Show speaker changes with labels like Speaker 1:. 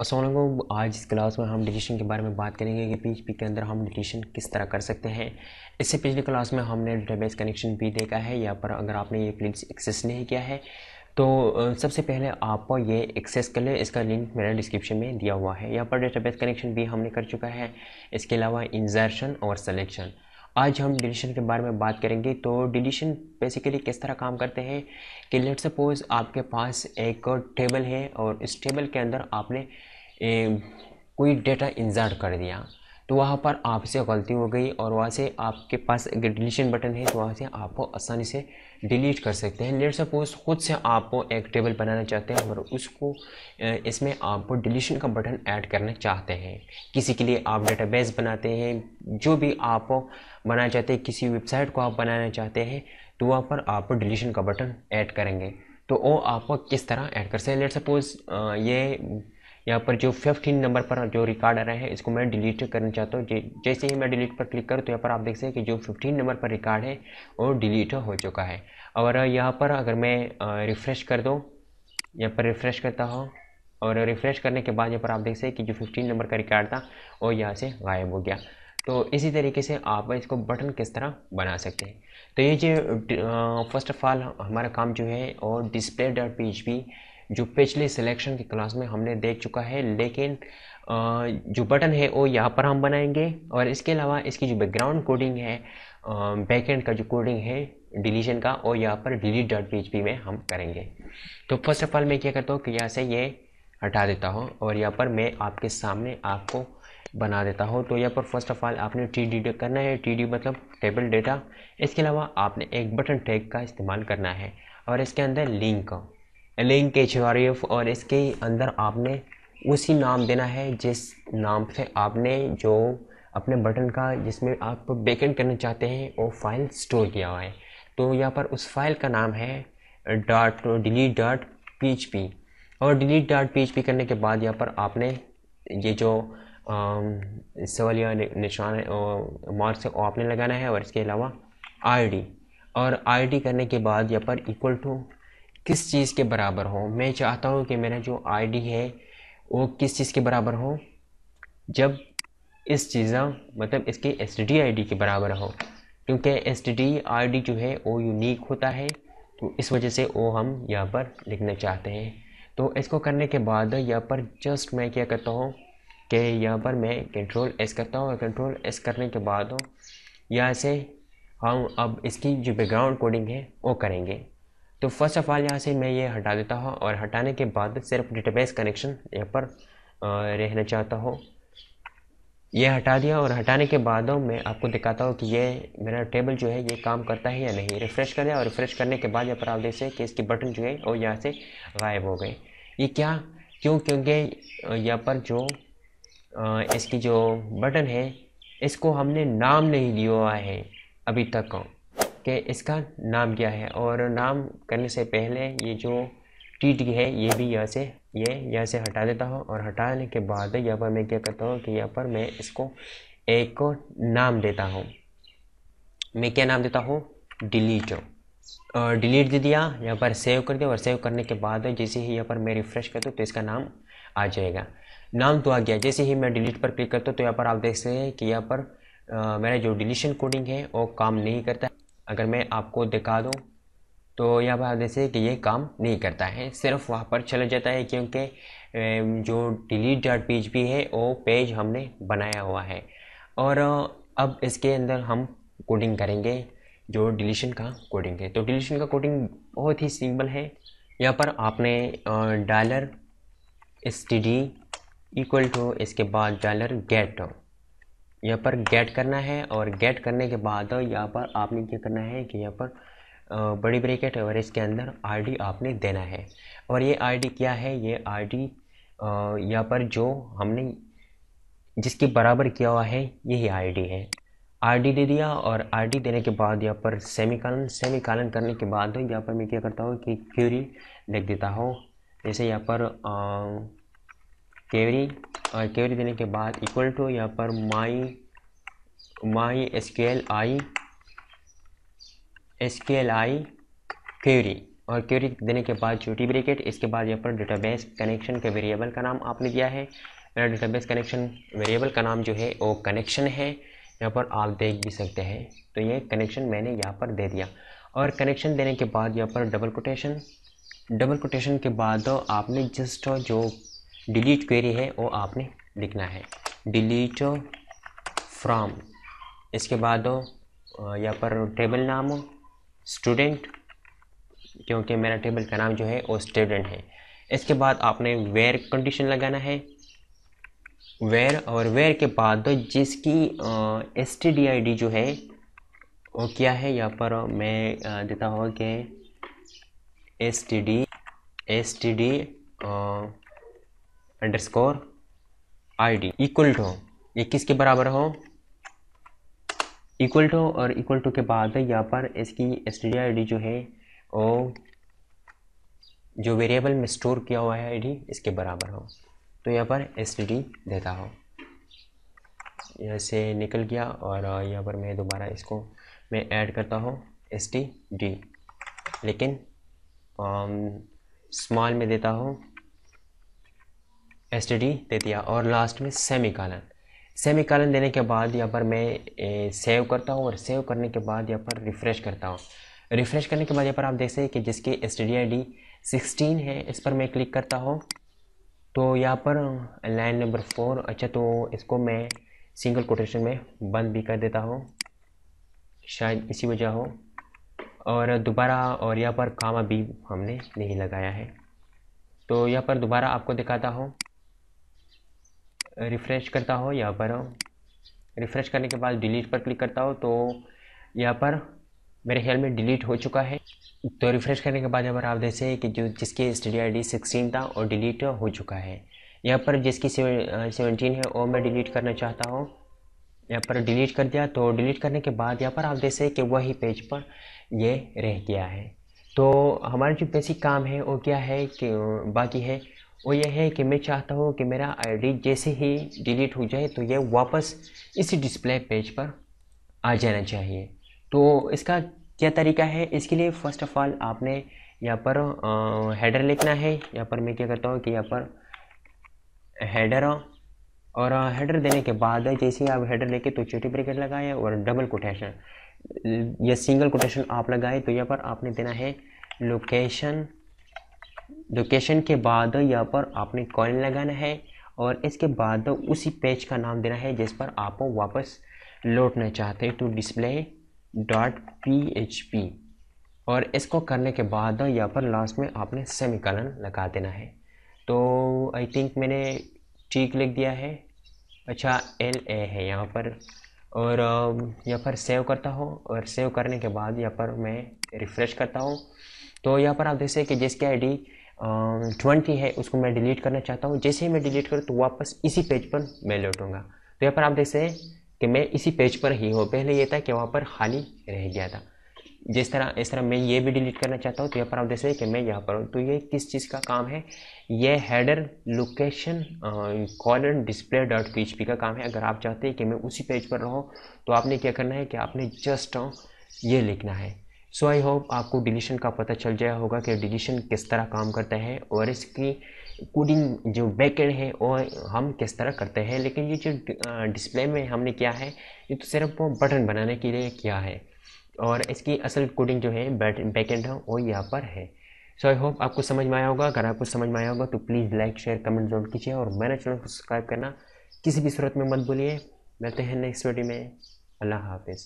Speaker 1: अस्सलाम वालेकुम। आज इस क्लास में हम डिलीशन के बारे में बात करेंगे कि पीएचपी के अंदर हम डिलीशन किस तरह कर सकते हैं। इससे पिछली क्लास में हमने डेटाबेस कनेक्शन भी देखा है। यहाँ पर अगर आपने ये लिंक एक्सेस नहीं किया है तो सबसे पहले आप ये एक्सेस कर लें। इसका लिंक मेरा डिस्क्रिप्शन में दिया हुआ है। यहाँ पर डेटाबेस कनेक्शन भी हमने कर चुका है। इसके अलावा इंसर्शन और सिलेक्शन। आज हम डिलीशन के बारे में बात करेंगे। तो डिलीशन बेसिकली किस तरह काम करते हैं कि लेट सपोज आपके पास एक टेबल है और इस टेबल के अंदर आपने कोई डेटा इंसर्ट कर दिया, तो वहाँ पर आपसे गलती हो गई और वहाँ से आपके पास अगर डिलीशन बटन है तो वहाँ से आप आसानी से डिलीट कर सकते हैं। लेट सपोज खुद से आप एक टेबल बनाना चाहते हैं और उसको इसमें आप डिलीशन का बटन ऐड करना चाहते हैं। किसी के लिए आप डेटाबेस बनाते हैं, जो भी आप बनाना चाहते हैं, किसी वेबसाइट को आप बनाना चाहते हैं, तो वहाँ पर आप डिलीशन का बटन ऐड करेंगे। तो वो आप किस तरह ऐड कर सकते हैं। लेट सपोज ये यहाँ पर जो 15 नंबर पर जो रिकॉर्ड आ रहा है इसको मैं डिलीट करना चाहता हूँ। जैसे ही मैं डिलीट पर क्लिक करूँ तो यहाँ पर आप देख सकते हैं कि जो 15 नंबर पर रिकॉर्ड है वो डिलीट हो चुका है। और यहाँ पर अगर मैं रिफ़्रेश कर दूँ, यहाँ पर रिफ़्रेश करता हूँ और रिफ़्रेश करने के बाद यहाँ पर आप देख सकते हैं कि जो 15 नंबर का रिकॉर्ड था वो यहाँ से गायब हो गया। तो इसी तरीके से आप इसको बटन किस तरह बना सकते हैं। तो ये जो फर्स्ट ऑफ ऑल हमारा काम जो है और डिस्प्ले डॉट पीएचपी जो पिछले सिलेक्शन की क्लास में हमने देख चुका है, लेकिन जो बटन है वो यहाँ पर हम बनाएंगे। और इसके अलावा इसकी जो बैकग्राउंड कोडिंग है, बैकएंड का जो कोडिंग है डिलीशन का, और यहाँ पर डिलीट डॉट पीएचपी में हम करेंगे। तो फर्स्ट ऑफ ऑल मैं क्या करता हूँ कि यहाँ से ये हटा देता हूँ और यहाँ पर मैं आपके सामने आपको बना देता हूँ। तो यहाँ पर फर्स्ट ऑफ ऑल आपने टी करना है। टी मतलब टेबल डेटा। इसके अलावा आपने एक बटन टैग का इस्तेमाल करना है और इसके अंदर लिंक href, और इसके अंदर आपने उसी नाम देना है जिस नाम से आपने जो अपने बटन का जिसमें आप बैकएंड करना चाहते हैं वो फाइल स्टोर किया हुआ है। तो यहाँ पर उस फाइल का नाम है डिलीट डॉट पीएचपी। और डिलीट डॉट पीएचपी करने के बाद यहाँ पर आपने ये जो सवालिया निशान मार्क्स है वो आपने लगाना है और इसके अलावा आईडी। और आईडी करने के बाद यहाँ पर इक्वल टू किस चीज़ के बराबर हो। मैं चाहता हूँ कि मेरा जो आईडी है वो किस चीज़ के बराबर हो, जब इस चीज़ मतलब इसकी एसटीडी आईडी के बराबर हो, क्योंकि एसटीडी आईडी जो है वो यूनिक होता है। तो इस वजह से वो हम यहाँ पर लिखना चाहते हैं। तो इसको करने के बाद यहाँ पर जस्ट मैं क्या करता हूँ कि यहाँ पर मैं कंट्रोल एस करता हूँ और कंट्रोल एस करने के बाद यहाँ से हम अब इसकी जो बैकग्राउंड कोडिंग है वो करेंगे। तो फर्स्ट ऑफ ऑल यहाँ से मैं ये हटा देता हूँ और हटाने के बाद सिर्फ डेटाबेस कनेक्शन यहाँ पर रहना चाहता हूँ। ये हटा दिया और हटाने के बाद मैं आपको दिखाता हूँ कि ये मेरा टेबल जो है ये काम करता है या नहीं। रिफ़्रेश कर दिया और रिफ़्रेश करने के बाद यहाँ पर आप देख सकते कि इसकी बटन जो है वो यहाँ से गायब हो गए। ये क्योंकि यहाँ पर जो इसकी जो बटन है इसको हमने नाम नहीं दिया हुआ है अभी तक कि इसका नाम क्या है। और नाम करने से पहले ये जो टी है ये भी यहाँ से हटा देता हूँ। और हटाने के बाद यहाँ पर मैं क्या करता हूँ कि यहाँ पर मैं इसको एक नाम देता हूँ। मैं क्या नाम देता हूँ, डिलीट। डिलीट दे दिया, यहाँ पर सेव कर दिया और सेव करने के बाद जैसे ही यहाँ पर मैं रिफ़्रेश करता हूँ तो इसका नाम आ जाएगा। नाम तो आ गया। जैसे ही मैं डिलीट पर क्लिक करता हूँ तो यहाँ पर आप देख सकते हैं कि यहाँ पर मेरा जो डिलीशन कोडिंग है वो काम नहीं करता। अगर मैं आपको दिखा दूँ तो यहाँ पर आप देख सकते हैं कि ये काम नहीं करता है, सिर्फ वहाँ पर चला जाता है, क्योंकि जो डिलीट डॉट पीएचपी है वो पेज हमने बनाया हुआ है। और अब इसके अंदर हम कोडिंग करेंगे जो डिलीशन का कोडिंग है। तो डिलीशन का कोडिंग बहुत ही सिंपल है। यहाँ पर आपने डॉलर एसटीडी इक्वल टू इसके बाद डॉलर गेट, यहाँ पर गेट करना है। और गेट करने के बाद यहाँ पर आपने क्या करना है कि यहाँ पर बड़ी ब्रैकेट और इसके अंदर आईडी आपने देना है। और ये आईडी क्या है, ये आईडी यहाँ पर जो हमने जिसके बराबर किया हुआ है यही आईडी है। आईडी दे दिया और आईडी देने के बाद यहाँ पर सेमीकॉलन करने के बाद यहाँ पर मैं क्या करता हूँ कि क्वेरी लिख देता हूँ। जैसे यहाँ पर क्वेरी देने के बाद इक्वल टू यहाँ पर माई एसक्यूएल आई क्वेरी। और क्वेरी देने के बाद छोटी ब्रैकेट, इसके बाद यहाँ पर डेटाबेस कनेक्शन के वेरिएबल का नाम आपने दिया है। मेरा डेटाबेस कनेक्शन वेरिएबल का नाम जो है वो कनेक्शन है, यहाँ पर आप देख भी सकते हैं। तो ये कनेक्शन मैंने यहाँ पर दे दिया। और कनेक्शन देने के बाद यहाँ पर डबल कोटेशन के बाद आपने जस्ट जो डिलीट क्वेरी है वो आपने लिखना है, डिलीट फ्रॉम। इसके बाद यहाँ पर टेबल नाम स्टूडेंट, क्योंकि मेरा टेबल का नाम जो है वो स्टूडेंट है। इसके बाद आपने वेयर कंडीशन लगाना है, वेयर, और वेयर के बाद जिसकी std जो है वो क्या है, यहाँ पर मैं देता हूँ कि std underscore id equal to, ये किसके बराबर हो, इक्वल टू, और इक्वल टू के बाद यहाँ पर इसकी std जो है वो जो वेरिएबल में स्टोर किया हुआ है id इसके बराबर हो। तो यहाँ पर std देता हो, यहाँ से निकल गया, और यहाँ पर मैं दोबारा इसको मैं ऐड करता हूँ std, लेकिन स्मॉल में देता हूँ, std दे दिया, और लास्ट में सेमीकॉलन देने के बाद यहाँ पर मैं सेव करता हूँ, और सेव करने के बाद यहाँ पर रिफ़्रेश करता हूँ। रिफ़्रेश करने के बाद यहाँ पर आप देख सकते हैं कि जिसकी std 16 है, इस पर मैं क्लिक करता हूँ तो यहाँ पर लाइन नंबर 4, अच्छा तो इसको मैं सिंगल कोटेशन में बंद भी कर देता हूँ, शायद इसी वजह हो, और दोबारा, और यहाँ पर कामा भी हमने नहीं लगाया है। तो यहाँ पर दोबारा आपको दिखाता हूँ, रिफ़्रेश करता हो, यहाँ पर रिफ़्रेश करने के बाद डिलीट पर क्लिक करता हो तो यहाँ पर मेरे ख्याल में डिलीट हो चुका है। तो रिफ़्रेश करने के बाद यहाँ पर आप देखें कि जो जिसकी std 16 था और डिलीट हो चुका है। यहाँ पर जिसकी 17 है वो मैं डिलीट करना चाहता हूँ, यहाँ पर डिलीट कर दिया। तो डिलीट करने के बाद यहाँ पर आप देखें कि वही पेज पर ये रह गया है। तो हमारा जो बेसिक काम है वो क्या है कि बाकी है वो ये है कि मैं चाहता हूँ कि मेरा आईडी जैसे ही डिलीट हो जाए तो ये वापस इसी डिस्प्ले पेज पर आ जाना चाहिए। तो इसका क्या तरीका है, इसके लिए फ़र्स्ट ऑफ़ ऑल आपने यहाँ पर हेडर लिखना है। यहाँ पर मैं क्या करता हूँ कि यहाँ पर हेडर, और हेडर देने के बाद जैसे ही आप हेडर लेके तो छोटी ब्रैकेट लगाए और डबल कोटेशन या सिंगल कोटेशन आप लगाए, तो यहाँ पर आपने देना है लोकेशन के बाद यहाँ पर आपने कॉलन लगाना है, और इसके बाद उसी पेज का नाम देना है जिस पर आप वापस लौटना चाहते हैं, तो display.php, और इसको करने के बाद यहाँ पर लास्ट में आपने सेमीकॉलन लगा देना है। तो आई थिंक मैंने ठीक लिख दिया है, अच्छा LA है यहाँ पर, और यहाँ पर सेव करता हूँ, और सेव करने के बाद यहाँ पर मैं रिफ़्रेश करता हूँ। तो यहाँ पर आप देख सकते हैं कि जिसकी ID 20 है उसको मैं डिलीट करना चाहता हूँ। जैसे ही मैं डिलीट करूँ तो वापस इसी पेज पर मैं लौटूंगा। तो यहाँ पर आप देख सकते हैं कि मैं इसी पेज पर ही हूँ, पहले ये था कि वहाँ पर खाली रह गया था। इस तरह मैं ये भी डिलीट करना चाहता हूँ, तो यहाँ पर आप देख सकते हैं कि मैं यहाँ पर हूँ। तो ये किस चीज़ का काम है, ये हेडर लोकेशन कॉलन display.php का काम है। अगर आप चाहते हैं कि मैं उसी पेज पर रहूँ तो आपने क्या करना है कि आपने जस्ट ये लिखना है। सो आई होप आपको डिलीशन का पता चल जाया होगा कि डिलीशन किस तरह काम करता है, और इसकी कोडिंग जो बैकएंड है वो हम किस तरह करते हैं। लेकिन ये जो डिस्प्ले में हमने किया है ये तो सिर्फ बटन बनाने के लिए किया है, और इसकी असल कोडिंग जो है बैकएंड है वो यहाँ पर है। सो आई होप आपको समझ में आया होगा। अगर आपको समझ में आया होगा तो प्लीज़ लाइक शेयर कमेंट जरूर कीजिए, और मेरे चैनल को सब्सक्राइब करना किसी भी सूरत में मत भूलिए। मिलते हैं नेक्स्ट वीडियो में। अल्लाह हाफिज़।